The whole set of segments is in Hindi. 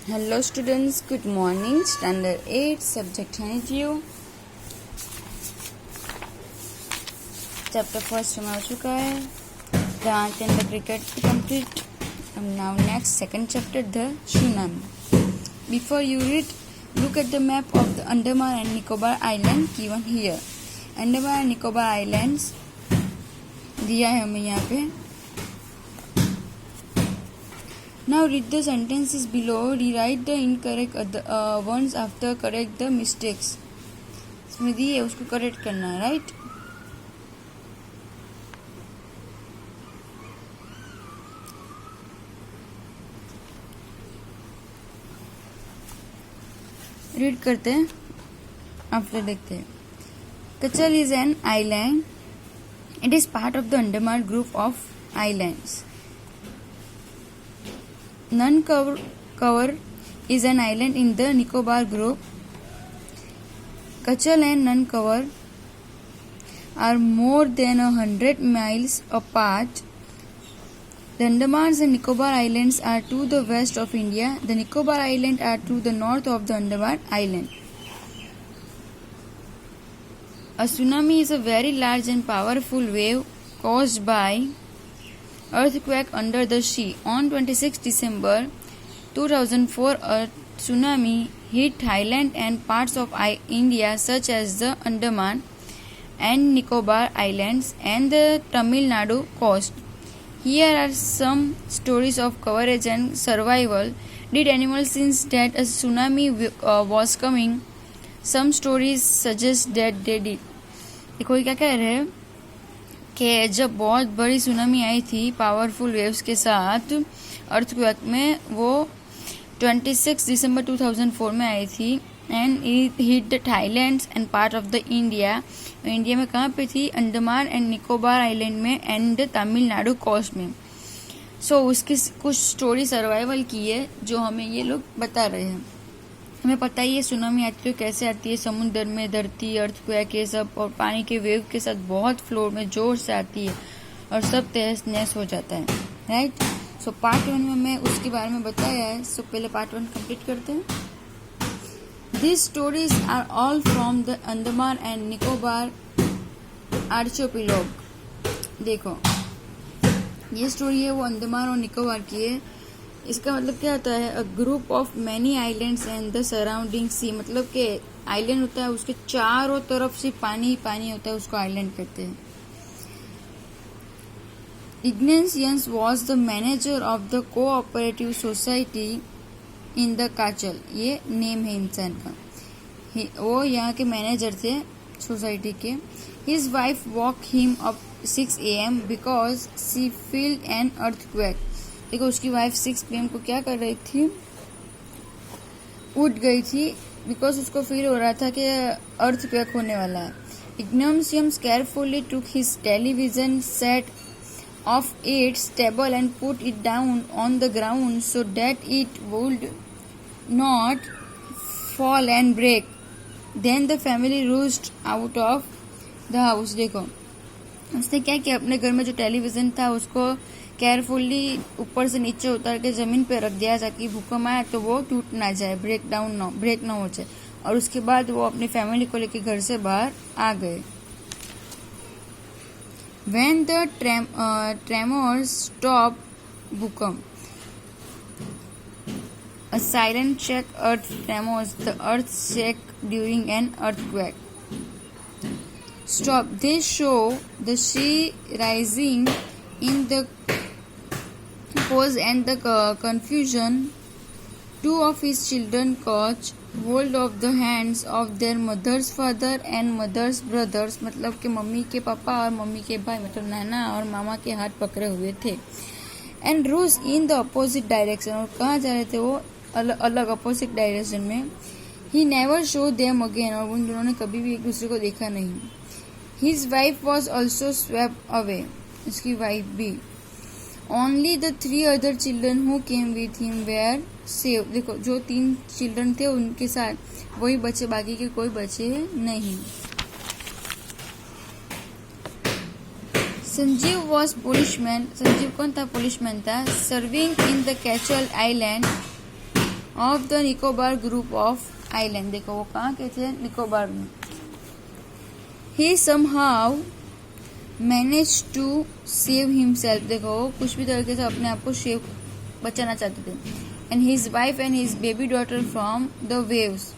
Hello students, good morning. Standard 8 subject Honeydew. Chapter first हमारा हो चुका है. The ant and the cricket complete. And now next second chapter, the tsunami. Before you read, look at the map of the Andaman and Nicobar Island given here. Andaman and Nicobar Islands दिया है हमें यहाँ पे. Now read the sentences below. Rewrite the incorrect ones after correct the mistakes. इसमें दी है उसको करेक्ट करना है, राइट? रीड करते हैं, आफ्टर देखते हैं. Katchal is an island. It is part of the Andaman group of islands. Nancower is an island in the Nicobar group. Kachal and Nancower are more than 100 miles apart. The Andamans and Nicobar Islands are to the west of India. The Nicobar Islands are to the north of the Andaman Island. A tsunami is a very large and powerful wave caused by earthquake under the sea. On 26 December 2004, a tsunami hit Thailand and parts of India such as the Andaman and Nicobar Islands and the Tamil Nadu coast. Here are some stories of courage and survival. Did animals sense that a tsunami was coming? Some stories suggest that they did. देखो ये क्या कह रहे हैं कि जब बहुत बड़ी सुनामी आई थी पावरफुल वेव्स के साथ अर्थक्वेक में, वो 26 दिसंबर 2004 में आई थी. And it hit the Thailand and part of the India. India में कहाँ पे थी? अंडमान एंड निकोबार आइलैंड में एंड तमिलनाडु कोस्ट में. सो उसकी कुछ स्टोरी सर्वाइवल की है जो हमें ये लोग बता रहे हैं. हमें पता ही है सुनामी आती है कैसे आती है, समुद्र में, धरती, अर्थक्वेक ये सब, और पानी के वेव के साथ बहुत फ्लोर में जोर से आती है और सब तहस नहस हो जाता है, राइट? सो पार्ट 1 में मैं उसके बारे में बताया है. सो पहले पार्ट 1 कंप्लीट करते हैं. This stories are all from the Andaman and Nicobar archipelago. देखो ये स्टोरी है वो अंडमान और निकोबार की है. इसका मतलब क्या होता है? A group of many islands and the surrounding sea. मतलब कि आइलैंड होता है, उसके चारों तरफ से पानी ही पानी होता है, उसको आइलैंड कहते हैं. Ignatius was the manager of the cooperative society in the Katchal. ये नेम है इंसान का. वो यहाँ के मैनेजर थे सोसाइटी के. His wife walk him up 6 AM because she field an earthquake. देखो उसकी वाइफ 6 PM को क्या कर रही थी? उठ गई थी बिकॉज उसको फील हो रहा था कि अर्थक्वेक होने वाला है. Ignatius carefully took his television set off its table and put it down on the ground so that it would not fall and break. Then the family rushed out of the house. देखो उसने क्या किया, अपने घर में जो टेलीविजन था उसको केयरफुली ऊपर से नीचे उतार के जमीन पे रख दिया ताकि भूकंप आए तो वो टूट ना जाए, ब्रेक ना हो जाए. और उसके बाद वो अपनी फैमिली को लेके घर से बाहर आ गए. When the tremors stopped, भूकंप. A silent check earth tremors. The earth shake during an earthquake. Stop. They show the sea rising in the pause and the confusion. 2 of his children caught hold of the hands of their mother's father and mother's brothers. मतलब कि मम्मी के पापा और मम्मी के भाई, मतलब नाना और मामा के हाथ पकड़े हुए थे. And rose in the opposite direction. और कहाँ जा रहे थे वो? अलग अपोजिट डायरेक्शन में. He never showed them again. और उन दोनों ने कभी भी एक दूसरे को देखा नहीं. His wife was also swept away. उसकी वाइफ भी. Only the 3 other children who came with him were saved. देखो जो 3 चिल्ड्रन थे उनके साथ वही बचे, बाकी के कोई बचे नहीं. Sanjeev was policeman. संजीव कौन था? पुलिसमैन था. Serving in the Katchal island of the Nicobar group of island. देखो वो कहाँ के थे, निकोबार में। He somehow manage to save himself. देखो वो कुछ भी तरीके से अपने आप को बचाना चाहते थे। And his wife and his baby daughter from the waves.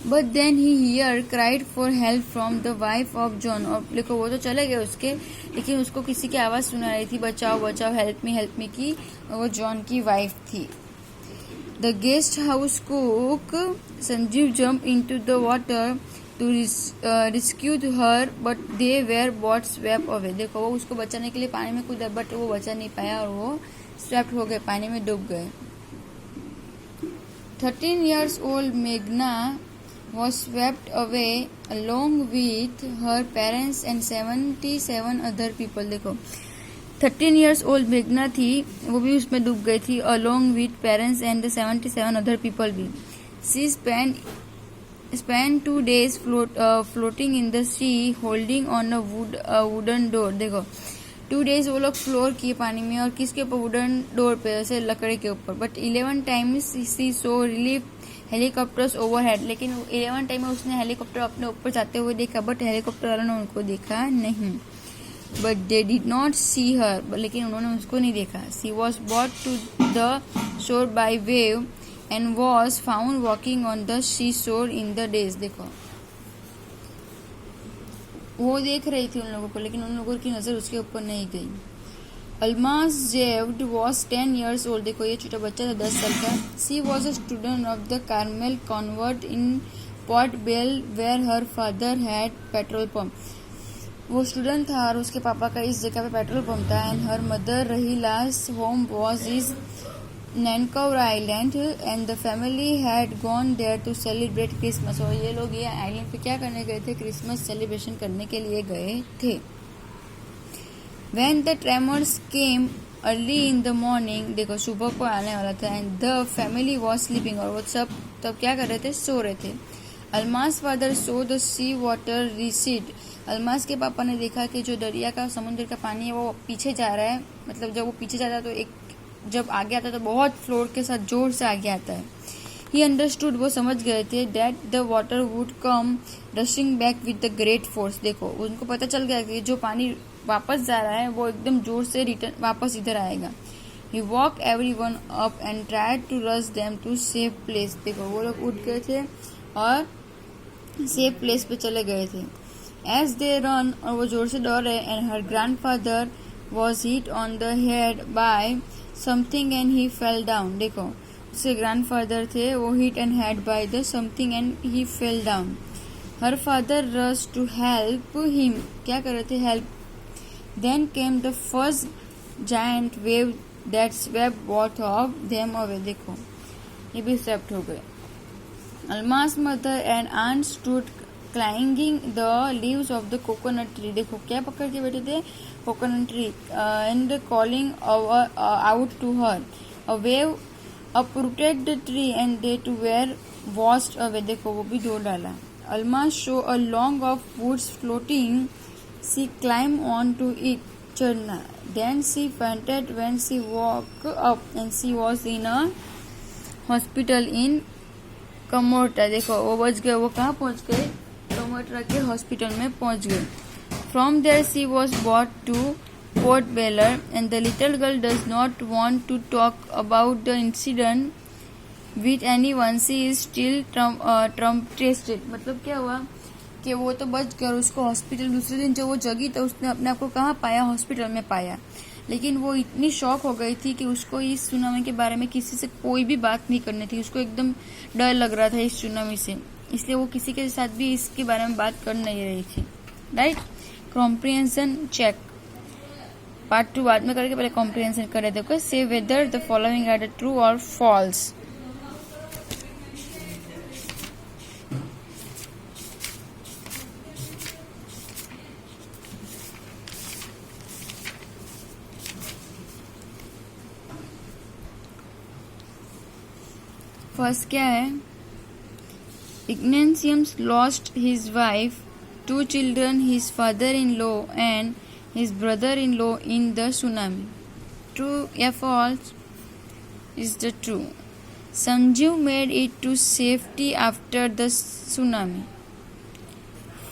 But then he hear cried for help from the wife of John. और देखो वो तो चले गए उसके, लेकिन उसको किसी की आवाज सुना रही थी, बचाओ बचाओ, हेल्प मी की। वो जॉन की वाइफ थी। The guest house cook Sanjeev jump into the water to rescue her, but they were both swept away. देखो वो उसको बचाने के लिए पानी में कूदा, बट वो बचा नहीं पाया और वो स्वेप्ट हो गए, पानी में डूब गए। 13 years old मेघना was swept away along with her parents and 77 other people। देखो 13 years old मेघना थी, वो भी उसमें डूब गई थी, along with parents and the 77 other people भी। She spent 2 days floating in the sea holding on a wooden door। देखो 2 days वो लोग फ्लोर किए पानी में, और किसके ऊपर, वुडन डोर पे, ऐसे लकड़ी के ऊपर। But 11 times she saw relief helicopters overhead. लेकिन 11 टाइम में उसने हेलीकॉप्टर अपने ऊपर जाते हुए देखा, बट हेलीकॉप्टर वालों ने उनको देखा नहीं। But they did not see her, लेकिन उन्होंने उसको नहीं देखा। She was brought to the shore by wave and was found walking on the sea shore in the days. देखो वो देख रही थी उन लोगों को, लेकिन उन लोगों की नजर उसके ऊपर नहीं गई। Almas Javed was 10 years old। देखो ये छोटा बच्चा था 10 साल का। She was a student of the Carmel convent in Port Blair where her father had petrol pump. वो स्टूडेंट था और उसके पापा का इस जगह पे पेट्रोल पंप था। And her mother Raheela's home was is Nancowry island and the family had gone there to celebrate Christmas. और ये लोग ये आइलैंड पे क्या करने गए थे, क्रिसमस सेलिब्रेशन करने के लिए गए थे। When the tremors came early in the morning, देखो सुबह को आने वाला था, and the family was sleeping, और वो सब तब क्या कर रहे थे, सो रहे थे। Almas father saw the sea water recede। Almas के पापा ने देखा कि जो दरिया का, समुद्र का पानी है वो पीछे जा रहा है। मतलब जब वो पीछे जाता है तो जब आगे आता है तो बहुत फ्लोर के साथ जोर से आगे आता है। ही अंडरस्टूड, वो समझ गए थे, that the water would come rushing back with the great force. देखो उनको पता चल गया कि जो पानी वापस जा रहा है वो एकदम जोर से रिटर्न वापस इधर आएगा। He woke everyone up and tried to rush them to safe place. देखो वो लोग उठ गए थे और सेफ प्लेस पे चले गए थे। एज दे रन, और वो जोर से दौड़ रहे। And her grandfather was hit on the head by something and he fell down. देखो उसके ग्रैंडफादर थे, वो hit and head by the something and he fell down. Her father rush to help him, क्या कर रहे थे, help. Then came the first giant wave that swept both of them away। देखो ये भी swept हो गए। Alma's mother and aunt stood clinging the leaves of the coconut tree। देखो क्या पकड़ के बैठे थे, coconut tree, and calling out to her। A wave uprooted the tree and they too were washed away। देखो वो भी धो डाला। Alma saw a log of woods floating। She climbed onto it, चढ़ना। Then she fainted when she woke up and she was in a hospital in Comorta। देखो वो बच गए, वो कहाँ पहुँच गए, कमोर्टा के हॉस्पिटल में पहुँच गए। From there she was brought to Port Bell and the little girl does not want to talk about the incident with anyone। She is still traumatized। मतलब क्या हुआ कि वो तो बच गया और उसको हॉस्पिटल, दूसरे दिन जब वो जगी तो उसने अपने आप को कहाँ पाया, हॉस्पिटल में पाया। लेकिन वो इतनी शॉक हो गई थी कि उसको इस सुनामी के बारे में किसी से कोई भी बात नहीं करनी थी। उसको एकदम डर लग रहा था इस सुनामी से, इसलिए वो किसी के साथ भी इसके बारे में बात कर नहीं रही थी। राइट, कॉम्प्रिहेंशन चेक पार्ट 2 बाद में करके पहले कॉम्प्रिहेंशन कर रहे थे। Say whether the following are the true or false. First क्या है, Ignatius lost his wife, 2 children, his father-in-law and his brother-in-law in the tsunami। True या false is the true। Sanju made it to safety after the tsunami.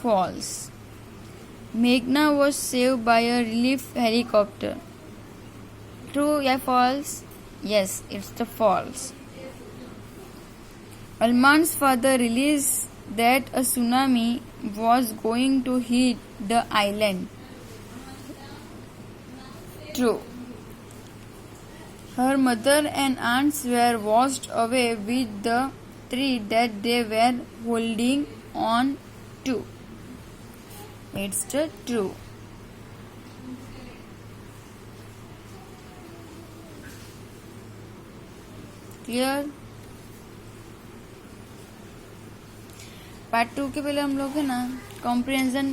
False. Meghna was saved by a relief helicopter. True or false? Yes, it's the false. Alman's father realized that a tsunami was going to hit the island. True. Her mother and aunts were washed away with the tree that they were holding on to. It's the true. Clear? Part 2 के पहले हम लोग है ना कॉम्प्रिहेंशन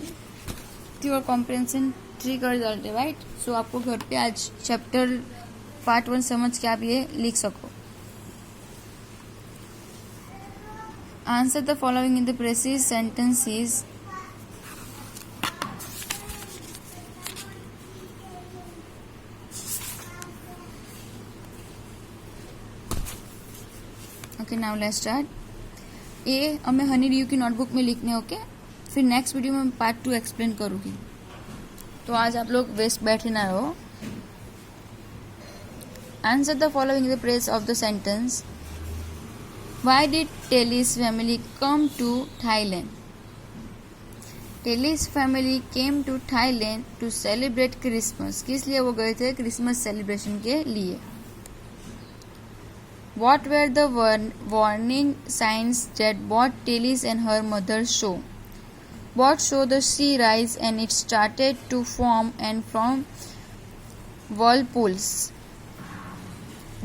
2 और कॉम्प्रिहेंशन 3 कर डालते, राइट? सो आपको घर पे आज चैप्टर पार्ट 1 समझ के आप ये लिख सको. Answer the following in the precious sentences. Okay, now let's start. ये हमें हनी ड्यू की नोटबुक में लिखने, ओके? फिर नेक्स्ट वीडियो में पार्ट 2 एक्सप्लेन करूँगी. तो आज आप लोग वेस्ट बैठे ना रहो. Answer the following in the press of the sentence. Why did Tellie's family come to Thailand? Tellie's family came to Thailand to celebrate Christmas. किस लिए वो गए थे? क्रिसमस सेलिब्रेशन के लिए. What were the warning signs that both Telis and her mother show? What saw the sea rise and it started to form and from whirlpools?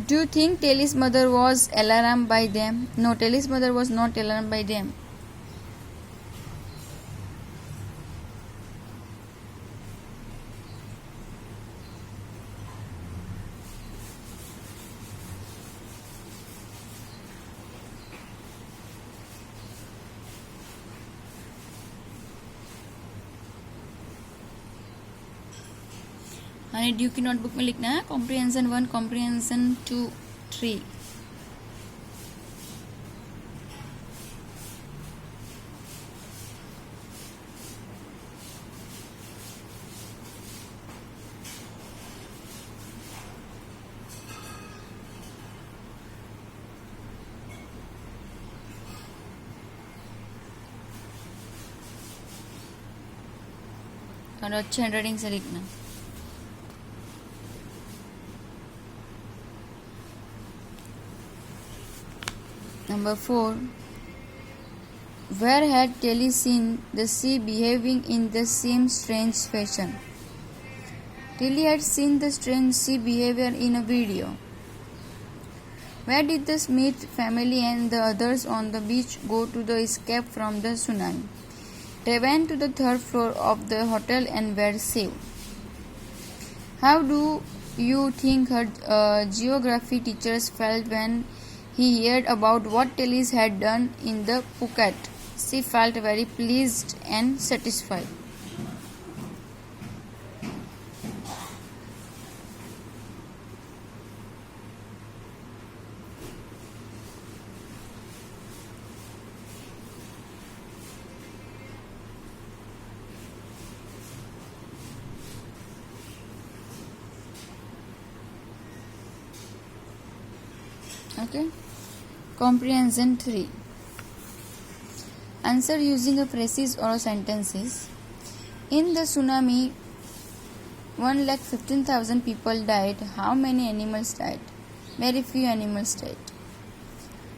Do you think Telis' mother was alarmed by them? No, Telis' mother was not alarmed by them. Honey due की नोटबुक में लिखना है कॉम्प्रिहेंशन 1, कॉम्प्रिहेंशन 2, 3. और अच्छे हैंडराइटिंग से लिखना. Number 4. Where had Telly seen the sea behaving in the same strange fashion? Telly had seen the strange sea behavior in a video. Where did the Smith family and the others on the beach go to the escape from the tsunami? They went to the 3rd floor of the hotel and were saved. How do you think her geography teachers felt when he heard about what Telis had done in the Phuket? She felt very pleased and satisfied. Okay. Comprehension 3. Answer using a phrase or sentences. In the tsunami, 1,15,000 people died. How many animals died? Very few animals died.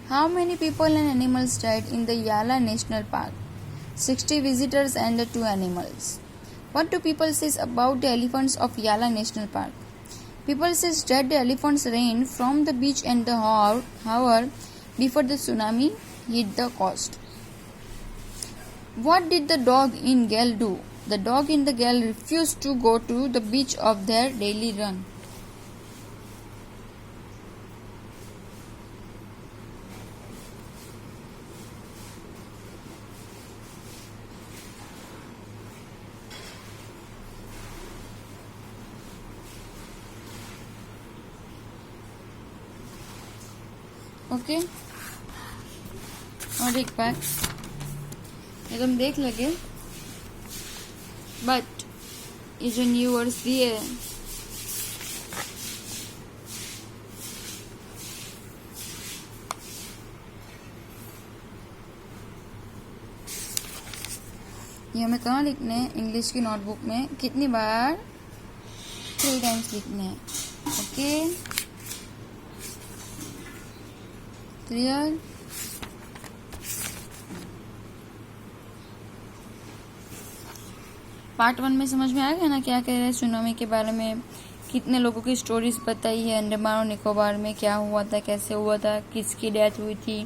How many people and animals died in the Yala National Park? 60 visitors and 2 animals. What do people say about the elephants of Yala National Park? People say that the elephants ran from the beach and the hour before the tsunami hit the coast. What did the dog in Gale do? The dog in the Gale refused to go to the beach of their daily run. Okay, और एक बार ये तुम देख लगे, बट ये जो न्यू वर्ड्स दिए ये हमें कहाँ लिखने हैं? इंग्लिश की नोटबुक में कितनी बार? 3 टाइम्स लिखने हैं। Okay, clear? पार्ट 1 में समझ में आ गया ना क्या कह रहे हैं सुनामी के बारे में? कितने लोगों की स्टोरीज बताई है, अंडमान और निकोबार में क्या हुआ था, कैसे हुआ था, किसकी डेथ हुई थी,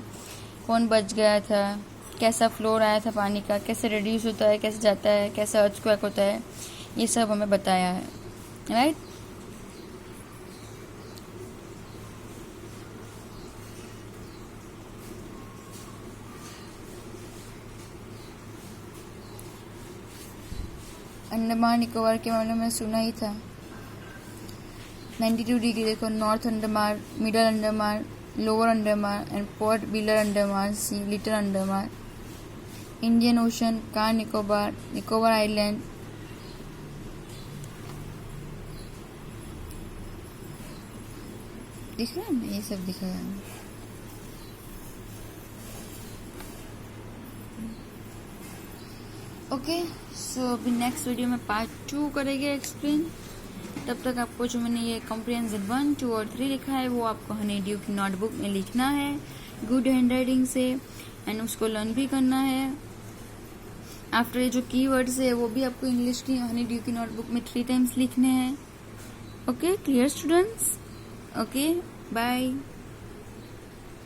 कौन बच गया था, कैसा फ्लोर आया था पानी का, कैसे रिड्यूस होता है, कैसे जाता है, कैसा अर्थक्वेक होता है, ये सब हमें बताया है, राइट? अंडमान निकोबार के मामले में सुना ही था। 92 डिग्री देखो, north Andaman, middle Andaman, lower Andaman and Port Blair Andaman sea, little Andaman, Indian ocean, Car Nicobar, Nicobar island, दिख रहा है ना, ये सब दिख रहा है। ओके, सो अभी नेक्स्ट वीडियो में पार्ट 2 करेंगे एक्सप्लेन। तब तक आपको जो मैंने ये कॉम्प्रिहेंसिव 1, 2 और 3 लिखा है वो आपको हनी ड्यू की नोटबुक में लिखना है गुड हैंड राइटिंग से, एंड उसको लर्न भी करना है। आफ्टर ये जो कीवर्ड्स है वो भी आपको इंग्लिश की हनी ड्यू की नोटबुक में 3 टाइम्स लिखने हैं। Okay, clear students? Okay, bye.